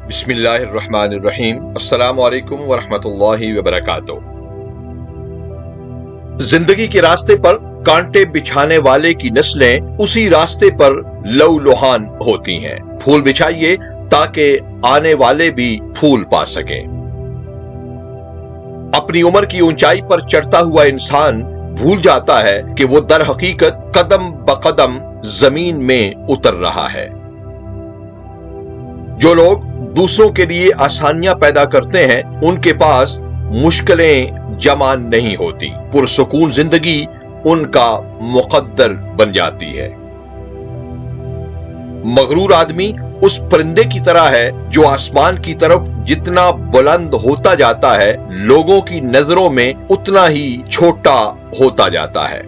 بسم اللہ الرحمن الرحیم۔ السلام علیکم ورحمۃ اللہ وبرکاتہ۔ زندگی کے راستے پر کانٹے بچھانے والے کی نسلیں اسی راستے پر لہولہان ہوتی ہیں۔ پھول بچھائیے تاکہ آنے والے بھی پھول پا سکیں۔ اپنی عمر کی اونچائی پر چڑھتا ہوا انسان بھول جاتا ہے کہ وہ در حقیقت قدم بقدم زمین میں اتر رہا ہے۔ جو لوگ دوسروں کے لیے آسانیاں پیدا کرتے ہیں ان کے پاس مشکلیں جمع نہیں ہوتی، پرسکون زندگی ان کا مقدر بن جاتی ہے۔ مغرور آدمی اس پرندے کی طرح ہے جو آسمان کی طرف جتنا بلند ہوتا جاتا ہے لوگوں کی نظروں میں اتنا ہی چھوٹا ہوتا جاتا ہے۔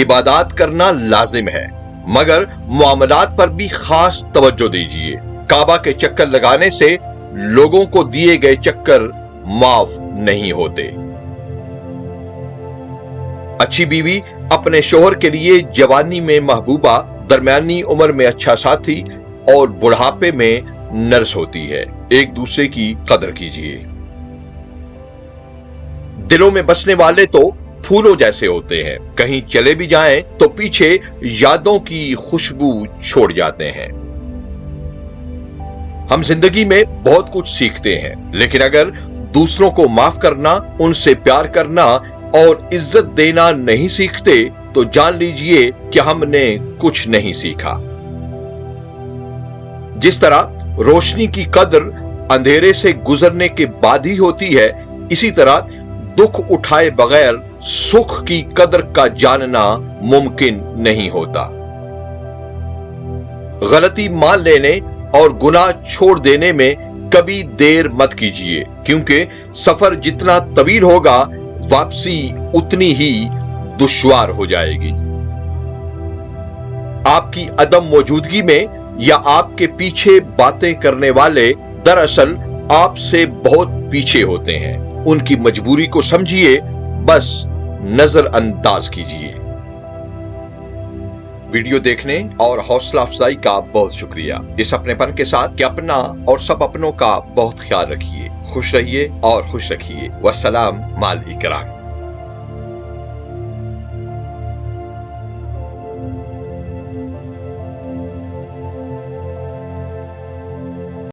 عبادات کرنا لازم ہے مگر معاملات پر بھی خاص توجہ دیجیے۔ کعبہ کے چکر لگانے سے لوگوں کو دیے گئے چکر معاف نہیں ہوتے۔ اچھی بیوی اپنے شوہر کے لیے جوانی میں محبوبہ، درمیانی عمر میں اچھا ساتھی اور بڑھاپے میں نرس ہوتی ہے۔ ایک دوسرے کی قدر کیجیے۔ دلوں میں بسنے والے تو پھولوں جیسے ہوتے ہیں، کہیں چلے بھی جائیں تو پیچھے یادوں کی خوشبو چھوڑ جاتے ہیں۔ ہم زندگی میں بہت کچھ سیکھتے ہیں لیکن اگر دوسروں کو معاف کرنا، ان سے پیار کرنا اور عزت دینا نہیں سیکھتے تو جان لیجئے کہ ہم نے کچھ نہیں سیکھا۔ جس طرح روشنی کی قدر اندھیرے سے گزرنے کے بعد ہی ہوتی ہے، اسی طرح دکھ اٹھائے بغیر سکھ کی قدر کا جاننا ممکن نہیں ہوتا۔ غلطی مان لینے اور گناہ چھوڑ دینے میں کبھی دیر مت کیجیے، کیونکہ سفر جتنا طویل ہوگا واپسی اتنی ہی دشوار ہو جائے گی۔ آپ کی عدم موجودگی میں یا آپ کے پیچھے باتیں کرنے والے دراصل آپ سے بہت پیچھے ہوتے ہیں۔ ان کی مجبوری کو سمجھیے، بس نظر انداز کیجیے۔ ویڈیو دیکھنے اور حوصلہ افزائی کا بہت شکریہ۔ اس اپنے پن کے ساتھ کہ اپنا اور سب اپنوں کا بہت خیال رکھیے۔ خوش رہیے اور خوش رکھیے۔ والسلام مع الاکرام۔